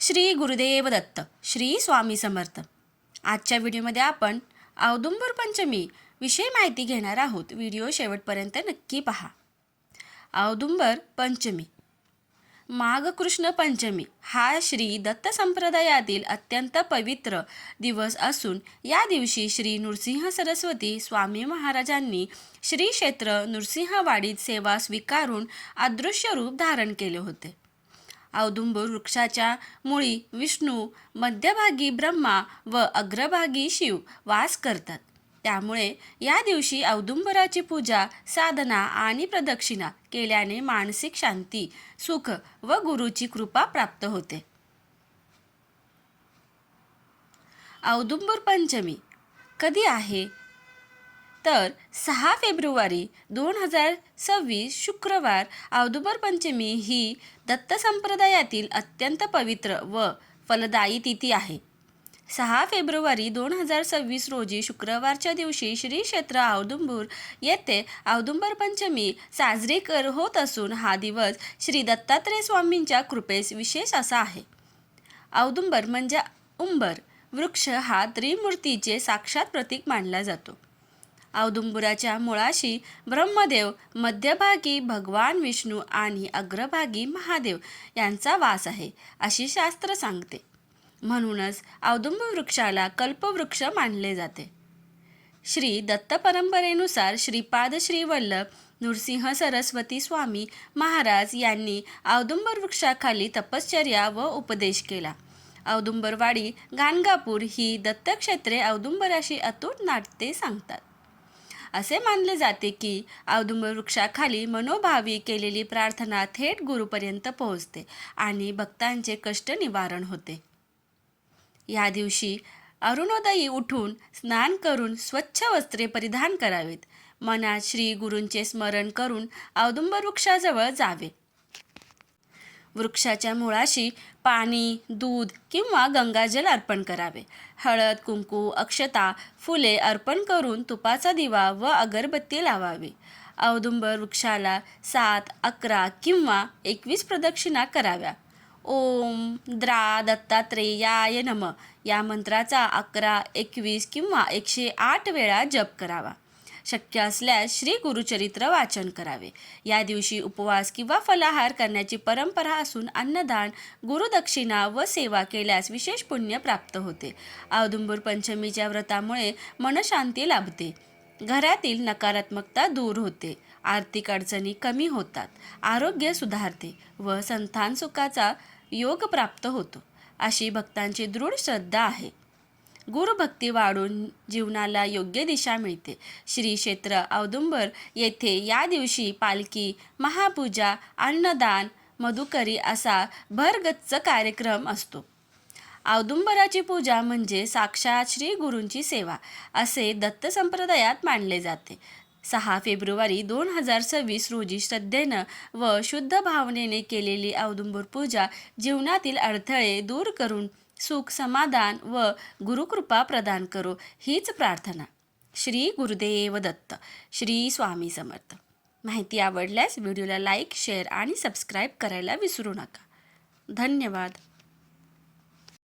श्री गुरुदेव दत्त. श्री स्वामी समर्थ. आजच्या व्हिडिओमध्ये आपण औदुंबर पंचमी विषयी माहिती घेणार आहोत. व्हिडिओ शेवटपर्यंत नक्की पहा. औदुंबर पंचमी, माघ कृष्ण पंचमी हा श्री दत्त संप्रदायातील अत्यंत पवित्र दिवस असून या दिवशी श्री नृसिंह सरस्वती स्वामी महाराजांनी श्री क्षेत्र नृसिंहवाडीत सेवा स्वीकारून अदृश्य रूप धारण केले होते. औदुंबर वृक्षाच्या मुळी विष्णू, मध्यभागी ब्रह्मा व अग्रभागी शिव वास करतात. त्यामुळे या दिवशी औदुंबराची पूजा, साधना आणि प्रदक्षिणा केल्याने मानसिक शांती, सुख व गुरुची कृपा प्राप्त होते. औदुंबर पंचमी कधी आहे? तर 6 फेब्रुवारी 2026 शुक्रवार. औदुंबर पंचमी ही दत्त संप्रदायातील अत्यंत पवित्र व फलदायी तिथी आहे. 6 फेब्रुवारी 2026 रोजी शुक्रवारच्या दिवशी श्री क्षेत्र औदुंबर येथे औदुंबर पंचमी साजरी होत असून हा दिवस श्री दत्तात्रय स्वामींच्या कृपेस विशेष असा आहे. औदुंबर म्हणजे उंबर वृक्ष हा त्रिमूर्तीचे साक्षात प्रतीक मानला जातो. औदुंबराच्या मुळाशी ब्रह्मदेव, मध्यभागी भगवान विष्णू आणि अग्रभागी महादेव यांचा वास आहे अशी शास्त्र सांगते. म्हणूनच औदुंबर वृक्षाला कल्पवृक्ष मानले जाते. श्री दत्त परंपरेनुसार श्रीपाद श्री वल्लभ नृसिंह सरस्वती स्वामी महाराज यांनी औदुंबर वृक्षाखाली तपश्चर्या व उपदेश केला. औदुंबरवाडी, गाणगापूर ही दत्तक्षेत्रे औदुंबराशी अतूट नाते सांगतात. असे मानले जाते की औदुंबर वृक्षाखाली मनोभावी केलेली प्रार्थना थेट गुरुपर्यंत पोहोचते आणि भक्तांचे कष्ट निवारण होते. या दिवशी अरुणोदयी उठून स्नान करून स्वच्छ वस्त्रे परिधान करावेत. मनात श्री गुरूंचे स्मरण करून औदुंबर वृक्षाजवळ जावे. वृक्षाच्या मुळाशी पाणी, दूध किंवा गंगाजल अर्पण करावे. हळद, कुंकू, अक्षता, फुले अर्पण करून तुपाचा दिवा व अगरबत्ती लावावी. औदुंबर वृक्षाला 7, 11 किंवा 21 प्रदक्षिणा कराव्या. ओम द्रा दत्तात्रेयाय नमः या मंत्राचा 11, 21 किंवा 108 वेळा जप करावा. शक्य असल्यास श्री गुरुचरित्र वाचन करावे. या दिवशी उपवास किंवा फलाहार करण्याची परंपरा असून अन्नदान, गुरुदक्षिणा व सेवा केल्यास विशेष पुण्य प्राप्त होते. औदुंबर पंचमीच्या व्रतामुळे मनशांती लाभते, घरातील नकारात्मकता दूर होते, आर्थिक अडचणी कमी होतात, आरोग्य सुधारते व संतान सुखाचा योग प्राप्त होतो अशी भक्तांची दृढ श्रद्धा आहे. गुरुभक्ती वाढून जीवनाला योग्य दिशा मिळते. श्री क्षेत्र औदुंबर येथे या दिवशी पालखी, महापूजा, अन्नदान, मधुकरी असा भरगच्च कार्यक्रम असतो. औदुंबराची पूजा म्हणजे साक्षात श्री गुरूंची सेवा असे दत्त संप्रदायात मानले जाते. 6 फेब्रुवारी 2026 रोजी श्रद्धेनं व शुद्ध भावनेने केलेली औदुंबर पूजा जीवनातील अडथळे दूर करून सुख, समाधान व गुरुकृपा प्रदान करो हीच प्रार्थना. श्री गुरुदेव दत्त. श्री स्वामी समर्थ. माहिती आवडल्यास व्हिडिओला लाईक, शेअर आणि सबस्क्राईब करायला विसरू नका. धन्यवाद.